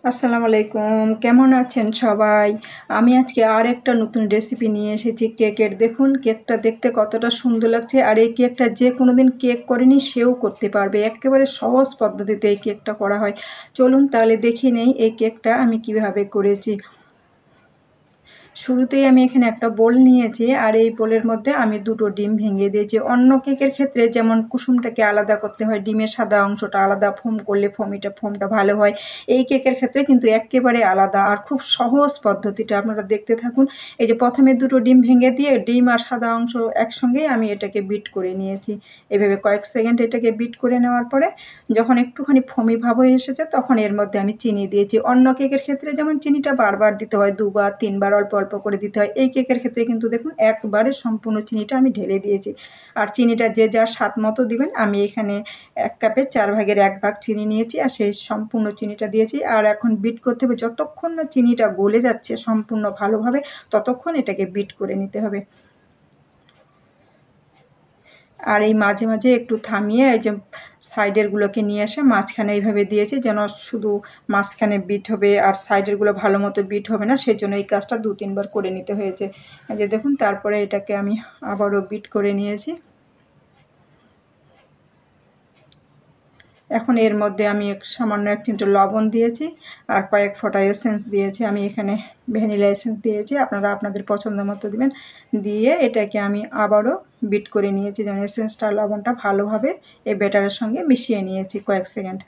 আসসালামু আলাইকুম, কেমন আছেন সবাই? আমি আজকে আর একটা নতুন রেসিপি নিয়ে এসেছি কেকের। দেখুন কেকটা দেখতে কতটা সুন্দর লাগছে, আর এই কেকটা যে কোনো দিন কেক করেনি সেও করতে পারবে। একেবারে সহজ পদ্ধতিতে এই কেকটা করা হয়। চলুন তাহলে দেখে নেই এই কেকটা আমি কিভাবে করেছি। শুরুতেই আমি এখানে একটা বোল নিয়েছি, আর এই বোলের মধ্যে আমি দুটো ডিম ভেঙে দিয়েছি। অন্য কেকের ক্ষেত্রে যেমন কুসুমটাকে আলাদা করতে হয়, ডিমের সাদা অংশটা আলাদা, ফোম করলে ফোমটা ভালো হয়। এই কেকের ক্ষেত্রে কিন্তু একেবারে আলাদা আর খুব সহজ পদ্ধতিটা, আপনারা দেখতে থাকুন। এই যে প্রথমে দুটো ডিম ভেঙে দিয়ে ডিম আর সাদা অংশ একসঙ্গেই আমি এটাকে বিট করে নিয়েছি। এভাবে কয়েক সেকেন্ড এটাকে বিট করে নেওয়ার পরে যখন একটুখানি ফমি ভাব হয়ে এসেছে তখন এর মধ্যে আমি চিনি দিয়েছি। অন্য কেকের ক্ষেত্রে যেমন চিনিটা বারবার দিতে হয়, দুবার তিনবার অল্প অল্প করে দিতে হয়, এই কেকের ক্ষেত্রে কিন্তু দেখুন একবারে সম্পূর্ণ চিনিটা আমি ঢেলে দিয়েছি। আর চিনিটা যে যার স্বাদ মতো দিবেন। আমি এখানে 1 কাপে 4 ভাগের 1 ভাগ চিনি নিয়েছি আর সেই সম্পূর্ণ চিনিটা দিয়েছি। আর এখন বিট করতে হবে, যতক্ষণ না চিনিটা গলে যাচ্ছে সম্পূর্ণ ভালোভাবে ততক্ষণ এটাকে বিট করে নিতে হবে। আর এই মাঝে মাঝে একটু থামিয়ে এই যে সাইডেরগুলোকে নিয়ে এসে মাঝখানে এইভাবে দিয়েছি, যেন শুধু মাঝখানে বিট হবে আর সাইডেরগুলো ভালো মতো বিট হবে না, সেই জন্য এই কাজটা 2-3 বার করে নিতে হয়েছে। এই যে দেখুন তারপরে এটাকে আমি আবারও বিট করে নিয়েছি। এখন এর মধ্যে আমি সামান্য 1 চিমটে লবণ দিয়েছি আর কয়েক ফোঁটা এসেন্স দিয়েছি। আমি এখানে ভ্যানিলা এসেন্স দিয়েছি, আপনারা আপনাদের পছন্দ মতো দিবেন। দিয়ে এটাকে আমি আবারও বিট করে নিয়েছি, যেন এসেন্সটা লবণটা ভালোভাবে এই ব্যাটারের সঙ্গে মিশিয়ে নিয়েছি কয়েক সেকেন্ড।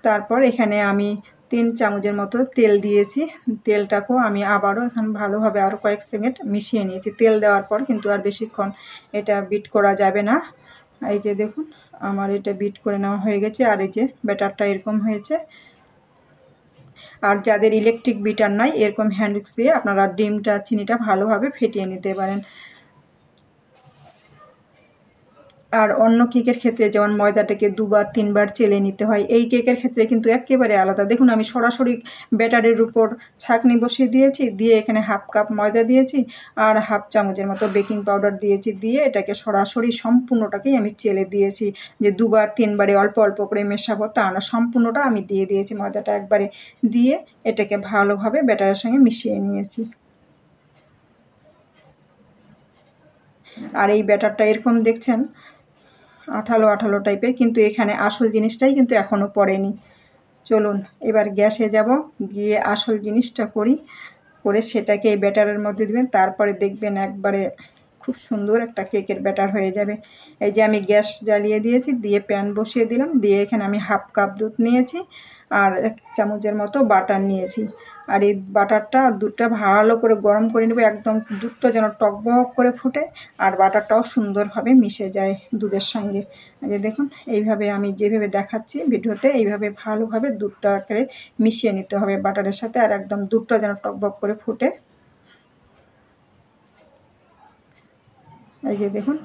তারপর এখানে আমি 3 চামচের মতো তেল দিয়েছি। তেলটাকেও আমি আবারও এখন ভালোভাবে আরও কয়েক সেকেন্ড মিশিয়ে নিয়েছি। তেল দেওয়ার পর কিন্তু আর বেশিক্ষণ এটা বিট করা যাবে না। এই যে দেখুন আমার এটা বিট করে নেওয়া হয়ে গেছে, আর এই যে ব্যাটারটা এরকম হয়েছে। আর যাদের ইলেকট্রিক বিটার নাই, এরকম হ্যান্ড উইক্স দিয়ে আপনারা ডিমটা চিনিটা ভালোভাবে ফেটিয়ে নিতে পারেন। আর অন্য কেকের ক্ষেত্রে যেমন ময়দাটাকে 2-3 বার চেলে নিতে হয়, এই কেকের ক্ষেত্রে কিন্তু একেবারে আলাদা। দেখুন আমি সরাসরি ব্যাটারের উপর ছাঁকনি বসিয়ে দিয়েছি, দিয়ে এখানে 1/2 কাপ ময়দা দিয়েছি আর 1/2 চামচের মতো বেকিং পাউডার দিয়েছি, দিয়ে এটাকে সরাসরি সম্পূর্ণটাকেই আমি চেলে দিয়েছি। যে 2-3বারে অল্প অল্প করে মেশাবো তা না, সম্পূর্ণটা আমি দিয়ে দিয়েছি ময়দাটা একবারে। দিয়ে এটাকে ভালোভাবে ব্যাটারের সঙ্গে মিশিয়ে নিয়েছি। আর এই ব্যাটারটা এরকম দেখছেন আঠালো আঠালো টাইপের, কিন্তু এখানে আসল জিনিসটাই কিন্তু এখনও পড়েনি। চলুন এবার গ্যাসে যাব, গিয়ে আসল জিনিসটা করি, করে সেটাকে এই ব্যাটারের মধ্যে দিবেন। তারপরে দেখবেন একবারে খুব সুন্দর একটা কেকের ব্যাটার হয়ে যাবে। এই যে আমি গ্যাস জ্বালিয়ে দিয়েছি, দিয়ে প্যান বসিয়ে দিলাম, দিয়ে এখানে আমি 1/2 কাপ দুধ নিয়েছি আর 1 চামচের মতো বাটার নিয়েছি। আর এই বাটারটা দুধটা ভালো করে গরম করে নেব, একদম দুধটা যেন টকবক করে ফুটে আর বাটারটাও সুন্দরভাবে মিশে যায় দুধের সঙ্গে। এই যে দেখুন এইভাবে আমি যেভাবে দেখাচ্ছি ভিডিওতে, এইভাবে ভালোভাবে দুধটাকে মিশিয়ে নিতে হবে বাটারের সাথে, আর একদম দুধটা যেন টকবক করে ফুটে। এই যে দেখুন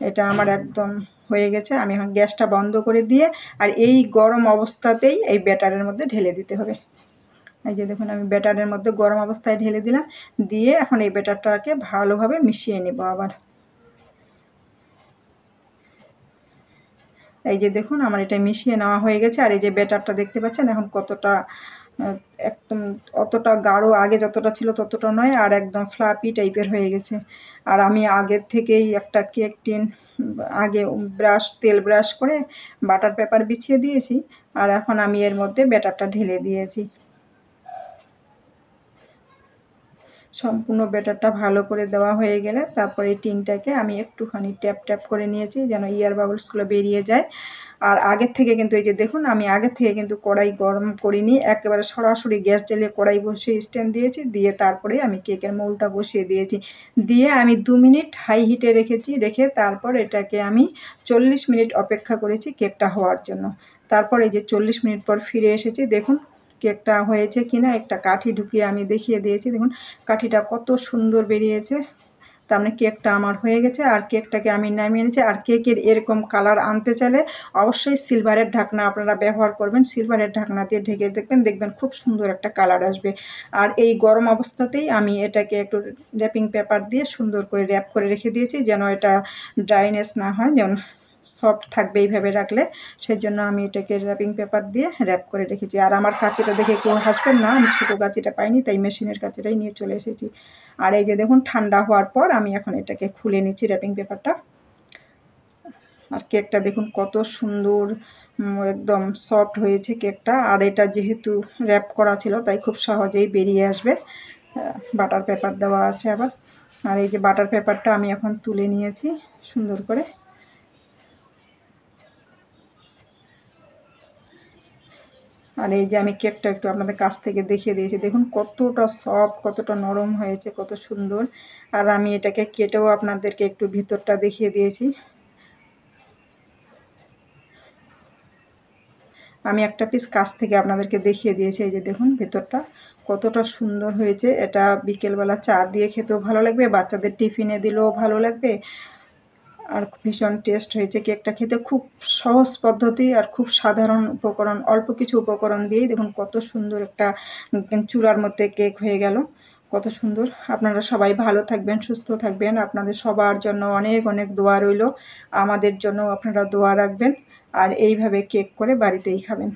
এটা আমার একদম হয়ে গেছে। আমি এখন গ্যাসটা বন্ধ করে দিয়ে আর এই গরম অবস্থাতেই এই ব্যাটারের মধ্যে ঢেলে দিতে হবে। এই যে দেখুন আমি ব্যাটারের মধ্যে গরম অবস্থায় ঢেলে দিলাম, দিয়ে এখন এই ব্যাটারটাকে ভালোভাবে মিশিয়ে নেব আবার। এই যে দেখুন আমার এটা মিশিয়ে নেওয়া হয়ে গেছে। আর এই যে ব্যাটারটা দেখতে পাচ্ছেন এখন কতটা একদম অতটা গাঢ়, আগে যতটা ছিল ততটা নয়, আর একদম ফ্লাপি টাইপের হয়ে গেছে। আর আমি আগের থেকেই একটা কেক টিন আগে তেল ব্রাশ করে বাটার পেপার বিছিয়ে দিয়েছি, আর এখন আমি এর মধ্যে ব্যাটারটা ঢেলে দিয়েছি। সম্পূর্ণ ব্যাটারটা ভালো করে দেওয়া হয়ে গেলে তারপরে এই টিনটাকে আমি একটুখানি ট্যাপ ট্যাপ করে নিয়েছি, যেন এয়ার বাবলসগুলো বেরিয়ে যায়। আর আগের থেকে কিন্তু এই যে দেখুন আমি আগের থেকে কিন্তু কড়াই গরম করিনি, একেবারে সরাসরি গ্যাস জ্বালিয়ে কড়াই বসিয়ে স্ট্যান্ড দিয়েছি, দিয়ে তারপরে আমি কেকের মৌলটা বসিয়ে দিয়েছি। দিয়ে আমি 2 মিনিট হাই হিটে রেখেছি, রেখে তারপর এটাকে আমি 40 মিনিট অপেক্ষা করেছি কেকটা হওয়ার জন্য। তারপর এই যে 40 মিনিট পর ফিরে এসেছি, দেখুন কেকটা হয়েছে কিনা একটা কাঠি ঢুকিয়ে আমি দেখিয়ে দিয়েছি। দেখুন কাঠিটা কত সুন্দর বেরিয়েছে, তার মানে কেকটা আমার হয়ে গেছে। আর কেকটাকে আমি নামিয়ে এনেছি। আর কেকের এরকম কালার আনতে চাইলে অবশ্যই সিলভারের ঢাকনা আপনারা ব্যবহার করবেন। সিলভারের ঢাকনা দিয়ে ঢেকে দেখবেন, দেখবেন খুব সুন্দর একটা কালার আসবে। আর এই গরম অবস্থাতেই আমি এটাকে একটু র্যাপিং পেপার দিয়ে সুন্দর করে র্যাপ করে রেখে দিয়েছি, যেন এটা ড্রাইনেস না হয়, যেন সফট থাকবে এইভাবে রাখলে। সেই জন্য আমি এটাকে র্যাপিং পেপার দিয়ে র্যাপ করে রেখেছি। আর আমার কাঁচিটা দেখে কেউ হাসবেন না, আমি ছোটো কাঁচিটা পাইনি, তাই মেশিনের কাঁচিটাই নিয়ে চলে এসেছি। আর এই যে দেখুন ঠান্ডা হওয়ার পর আমি এখন এটাকে খুলে নিচ্ছি র্যাপিং পেপারটা। আর কেকটা দেখুন কত সুন্দর, একদম সফট হয়েছে কেকটা। আর এটা যেহেতু র্যাপ করা ছিল তাই খুব সহজেই বেরিয়ে আসবে। বাটার পেপার দেওয়া আছে আবার। আর এই যে বাটার পেপারটা আমি এখন তুলে নিয়েছি সুন্দর করে। আর এই যে আমি কেকটা একটু আপনাদের কাছ থেকে দেখিয়ে দিয়েছি, দেখুন কতটা সফট, কতটা নরম হয়েছে, কত সুন্দর। আর আমি এটাকে কেটেও আপনাদেরকে একটু ভিতরটা দেখিয়ে দিয়েছি। আমি একটা পিস কাছ থেকে আপনাদেরকে দেখিয়ে দিয়েছি। এই যে দেখুন ভেতরটা কতটা সুন্দর হয়েছে। এটা বিকেলবেলা চা দিয়ে খেতেও ভালো লাগবে, বাচ্চাদের টিফিনে দিলেও ভালো লাগবে। আর ভীষণ টেস্ট হয়েছে কেকটা খেতে, খুব সহজ পদ্ধতি আর খুব সাধারণ উপকরণ, অল্প কিছু উপকরণ দিয়েই দেখুন কত সুন্দর একটা চূড়ার মধ্যে কেক হয়ে গেল, কত সুন্দর। আপনারা সবাই ভালো থাকবেন, সুস্থ থাকবেন, আপনাদের সবার জন্য অনেক অনেক দোয়া রইল, আমাদের জন্য আপনারা দোয়া রাখবেন। আর এইভাবে কেক করে বাড়িতেই খাবেন।